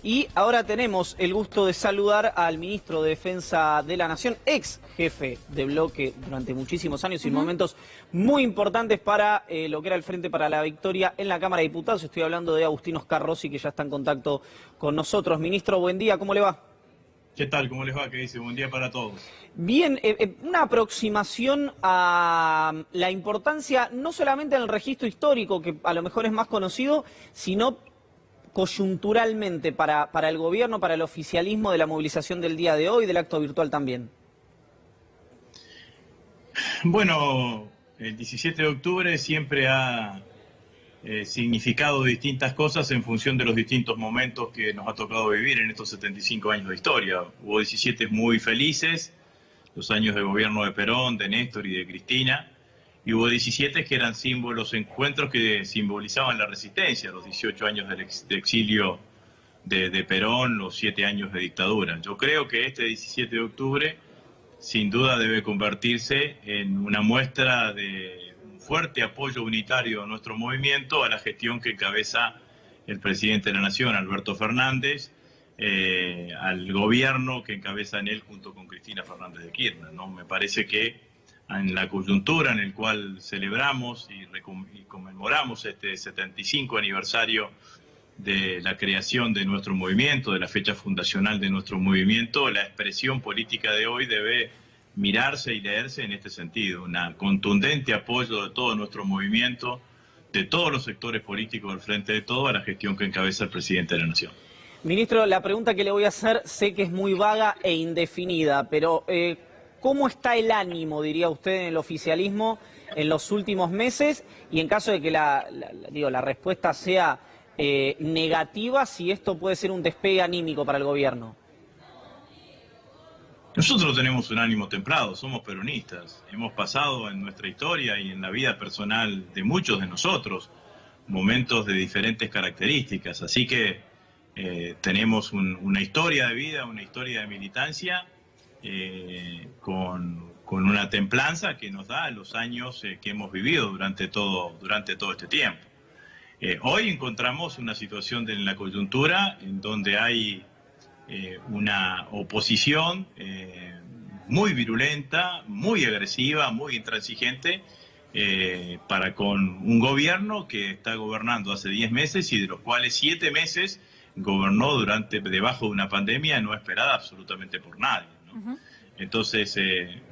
Y ahora tenemos el gusto de saludar al ministro de Defensa de la Nación, ex jefe de bloque durante muchísimos años y momentos muy importantes para lo que era el Frente para la Victoria en la Cámara de Diputados. Estoy hablando de Agustín Oscar Rossi, que ya está en contacto con nosotros. Ministro, buen día, ¿cómo le va? ¿Qué tal? ¿Cómo les va? ¿Qué dice? Buen día para todos. Bien, una aproximación a la importancia, no solamente en el registro histórico, que a lo mejor es más conocido, sino coyunturalmente para el gobierno, para el oficialismo, de la movilización del día de hoy, del acto virtual también. Bueno, el 17 de octubre siempre ha significado distintas cosas en función de los distintos momentos que nos ha tocado vivir en estos 75 años de historia. Hubo 17 muy felices, los años de gobierno de Perón, de Néstor y de Cristina, y hubo 17 que eran símbolos, encuentros que simbolizaban la resistencia, los 18 años de exilio de Perón, los 7 años de dictadura. Yo creo que este 17 de octubre sin duda debe convertirse en una muestra de un fuerte apoyo unitario a nuestro movimiento, a la gestión que encabeza el presidente de la Nación, Alberto Fernández, al gobierno que encabeza en él junto con Cristina Fernández de Kirchner, ¿no? Me parece que en la coyuntura en el cual celebramos y conmemoramos este 75 aniversario de la creación de nuestro movimiento, de la fecha fundacional de nuestro movimiento, la expresión política de hoy debe mirarse y leerse en este sentido, una contundente apoyo de todo nuestro movimiento, de todos los sectores políticos del Frente de Todos, a la gestión que encabeza el presidente de la Nación. Ministro, la pregunta que le voy a hacer sé que es muy vaga e indefinida, pero ¿cómo está el ánimo, diría usted, en el oficialismo en los últimos meses? Y en caso de que la respuesta sea negativa, si esto puede ser un despegue anímico para el gobierno. Nosotros tenemos un ánimo templado, somos peronistas. Hemos pasado en nuestra historia y en la vida personal de muchos de nosotros momentos de diferentes características. Así que tenemos una historia de vida, una historia de militancia con una templanza que nos da los años que hemos vivido durante todo este tiempo. Hoy encontramos una situación en la coyuntura en donde hay una oposición muy virulenta, muy agresiva, muy intransigente para con un gobierno que está gobernando hace 10 meses y de los cuales 7 meses gobernó debajo de una pandemia no esperada absolutamente por nadie, ¿no? Entonces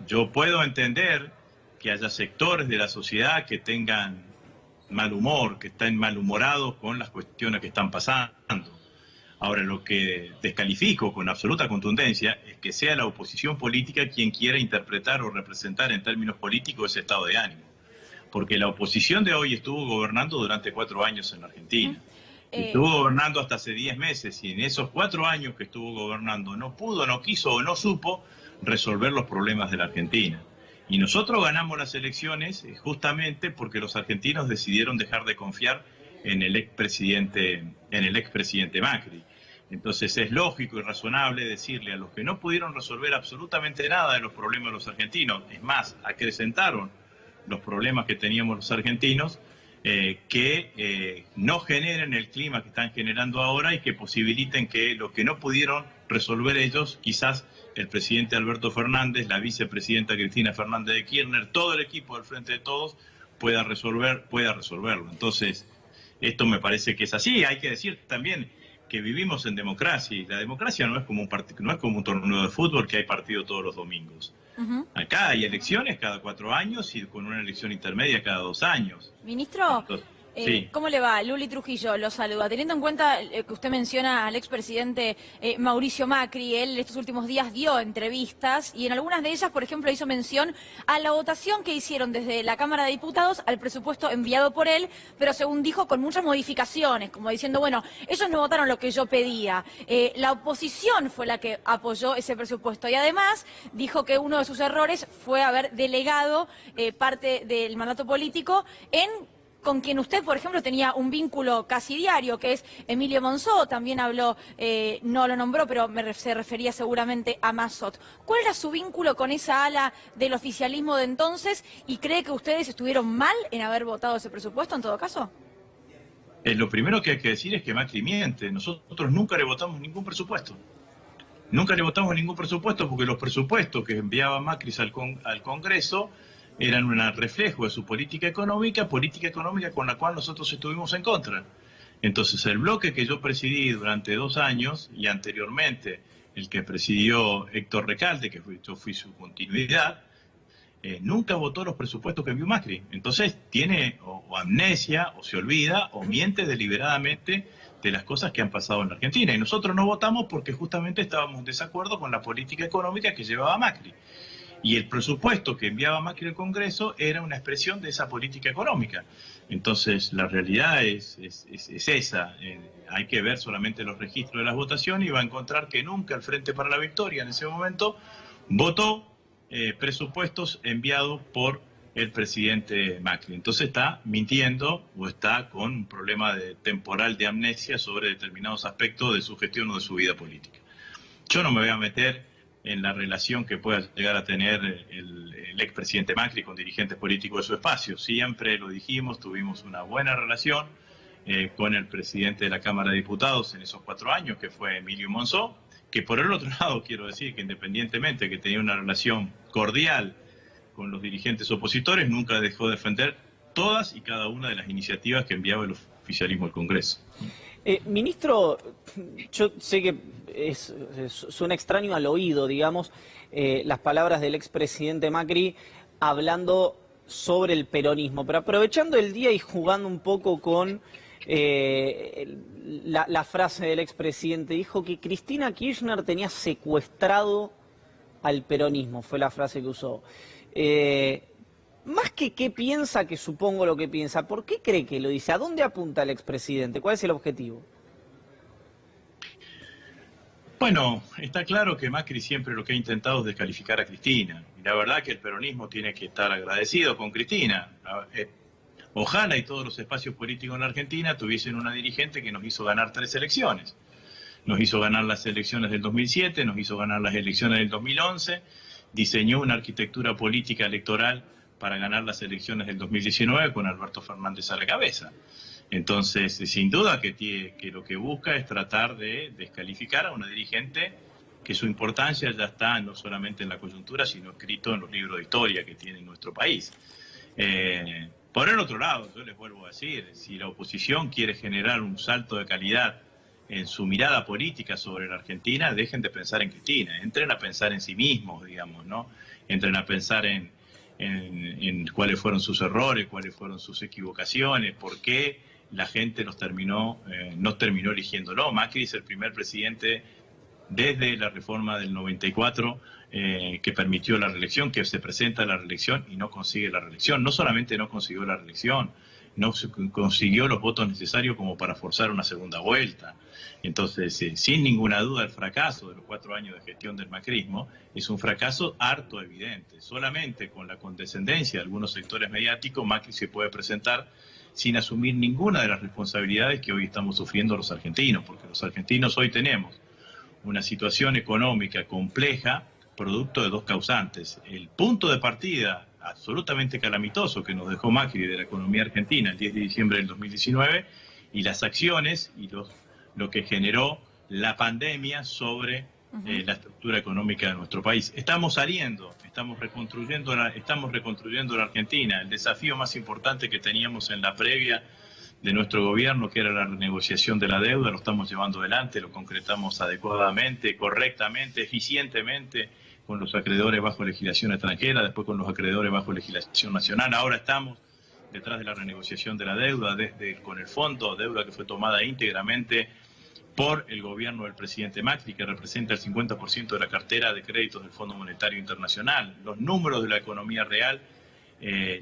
yo puedo entender que haya sectores de la sociedad que tengan mal humor, que estén malhumorados con las cuestiones que están pasando. Ahora, lo que descalifico con absoluta contundencia es que sea la oposición política quien quiera interpretar o representar en términos políticos ese estado de ánimo. Porque la oposición de hoy estuvo gobernando durante 4 años en la Argentina. Estuvo gobernando hasta hace 10 meses y en esos 4 años que estuvo gobernando no pudo, no quiso o no supo resolver los problemas de la Argentina. Y nosotros ganamos las elecciones justamente porque los argentinos decidieron dejar de confiar en el expresidente Macri. Entonces es lógico y razonable decirle a los que no pudieron resolver absolutamente nada de los problemas de los argentinos, es más, acrecentaron los problemas que teníamos los argentinos, que no generen el clima que están generando ahora y que posibiliten que lo que no pudieron resolver ellos, quizás el presidente Alberto Fernández, la vicepresidenta Cristina Fernández de Kirchner, todo el equipo del Frente de Todos pueda resolverlo. Entonces, esto me parece que es así. Hay que decir también que vivimos en democracia y la democracia no es como un torneo de fútbol que hay partido todos los domingos. Acá hay elecciones cada 4 años y con una elección intermedia cada 2 años. Ministro, Entonces, sí. ¿cómo le va? Luli Trujillo lo saluda. Teniendo en cuenta que usted menciona al expresidente Mauricio Macri, él estos últimos días dio entrevistas y en algunas de ellas, por ejemplo, hizo mención a la votación que hicieron desde la Cámara de Diputados al presupuesto enviado por él, pero según dijo, con muchas modificaciones, como diciendo, bueno, ellos no votaron lo que yo pedía. La oposición fue la que apoyó ese presupuesto y además dijo que uno de sus errores fue haber delegado parte del mandato político con quien usted, por ejemplo, tenía un vínculo casi diario, que es Emilio Monzó, también habló, no lo nombró, pero se refería seguramente a Mazzot. ¿Cuál era su vínculo con esa ala del oficialismo de entonces y cree que ustedes estuvieron mal en haber votado ese presupuesto en todo caso? Lo primero que hay que decir es que Macri miente. Nosotros nunca le votamos ningún presupuesto. Nunca le votamos ningún presupuesto porque los presupuestos que enviaba Macri al Congreso eran un reflejo de su política económica con la cual nosotros estuvimos en contra. Entonces el bloque que yo presidí durante 2 años y anteriormente el que presidió Héctor Recalde, yo fui su continuidad, nunca votó los presupuestos que envió Macri. Entonces tiene o amnesia, o se olvida, o miente deliberadamente de las cosas que han pasado en la Argentina. Y nosotros no votamos porque justamente estábamos en desacuerdo con la política económica que llevaba Macri. Y el presupuesto que enviaba Macri al Congreso era una expresión de esa política económica. Entonces la realidad es esa. Hay que ver solamente los registros de las votaciones y va a encontrar que nunca el Frente para la Victoria en ese momento votó presupuestos enviados por el presidente Macri. Entonces está mintiendo o está con un problema temporal de amnesia sobre determinados aspectos de su gestión o de su vida política. Yo no me voy a meter en la relación que pueda llegar a tener el expresidente Macri con dirigentes políticos de su espacio. Siempre lo dijimos, tuvimos una buena relación con el presidente de la Cámara de Diputados en esos 4 años, que fue Emilio Monzó, que por el otro lado quiero decir que independientemente que tenía una relación cordial con los dirigentes opositores, nunca dejó de defender todas y cada una de las iniciativas que enviaba el oficialismo al Congreso. Ministro, yo sé que suena extraño al oído, digamos, las palabras del expresidente Macri hablando sobre el peronismo, pero aprovechando el día y jugando un poco con la frase del expresidente, dijo que Cristina Kirchner tenía secuestrado al peronismo, fue la frase que usó. Más que qué piensa, que supongo lo que piensa, ¿por qué cree que lo dice? ¿A dónde apunta el expresidente? ¿Cuál es el objetivo? Bueno, está claro que Macri siempre lo que ha intentado es descalificar a Cristina. Y la verdad que el peronismo tiene que estar agradecido con Cristina. Ojalá y todos los espacios políticos en la Argentina tuviesen una dirigente que nos hizo ganar 3 elecciones. Nos hizo ganar las elecciones del 2007, nos hizo ganar las elecciones del 2011, diseñó una arquitectura política electoral para ganar las elecciones del 2019 con Alberto Fernández a la cabeza. Entonces, sin duda que lo que busca es tratar de descalificar a una dirigente que su importancia ya está no solamente en la coyuntura, sino escrito en los libros de historia que tiene nuestro país. Por el otro lado, yo les vuelvo a decir, si la oposición quiere generar un salto de calidad en su mirada política sobre la Argentina, dejen de pensar en Cristina, entren a pensar en sí mismos, digamos, ¿no? Entren a pensar en cuáles fueron sus errores, cuáles fueron sus equivocaciones, por qué la gente nos terminó eligiéndolo. Macri es el primer presidente desde la reforma del 94 que permitió la reelección, que se presenta a la reelección y no consigue la reelección. No solamente no consiguió la reelección, no consiguió los votos necesarios como para forzar una segunda vuelta. Entonces, sin ninguna duda, el fracaso de los 4 años de gestión del macrismo es un fracaso harto evidente. Solamente con la condescendencia de algunos sectores mediáticos, Macri se puede presentar sin asumir ninguna de las responsabilidades que hoy estamos sufriendo los argentinos, porque los argentinos hoy tenemos una situación económica compleja, producto de 2 causantes. El punto de partida absolutamente calamitoso que nos dejó Macri de la economía argentina el 10 de diciembre del 2019 y las acciones y lo que generó la pandemia sobre la estructura económica de nuestro país. Estamos saliendo, estamos reconstruyendo la Argentina. El desafío más importante que teníamos en la previa de nuestro gobierno, que era la renegociación de la deuda, lo estamos llevando adelante, lo concretamos adecuadamente, correctamente, eficientemente, con los acreedores bajo legislación extranjera, después con los acreedores bajo legislación nacional. Ahora estamos detrás de la renegociación de la deuda, con el fondo, deuda que fue tomada íntegramente por el gobierno del presidente Macri, que representa el 50% de la cartera de créditos del Fondo Monetario Internacional. Los números de la economía real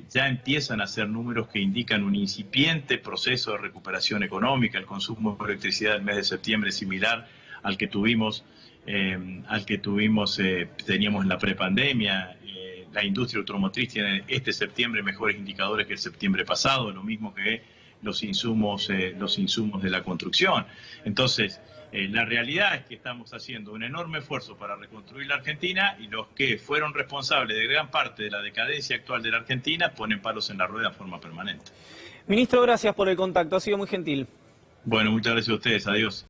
ya empiezan a ser números que indican un incipiente proceso de recuperación económica. El consumo de electricidad del mes de septiembre es similar al que teníamos en la prepandemia. La industria automotriz tiene este septiembre mejores indicadores que el septiembre pasado, lo mismo que los insumos de la construcción. Entonces, la realidad es que estamos haciendo un enorme esfuerzo para reconstruir la Argentina y los que fueron responsables de gran parte de la decadencia actual de la Argentina ponen palos en la rueda de forma permanente. Ministro, gracias por el contacto, ha sido muy gentil. Bueno, muchas gracias a ustedes. Adiós.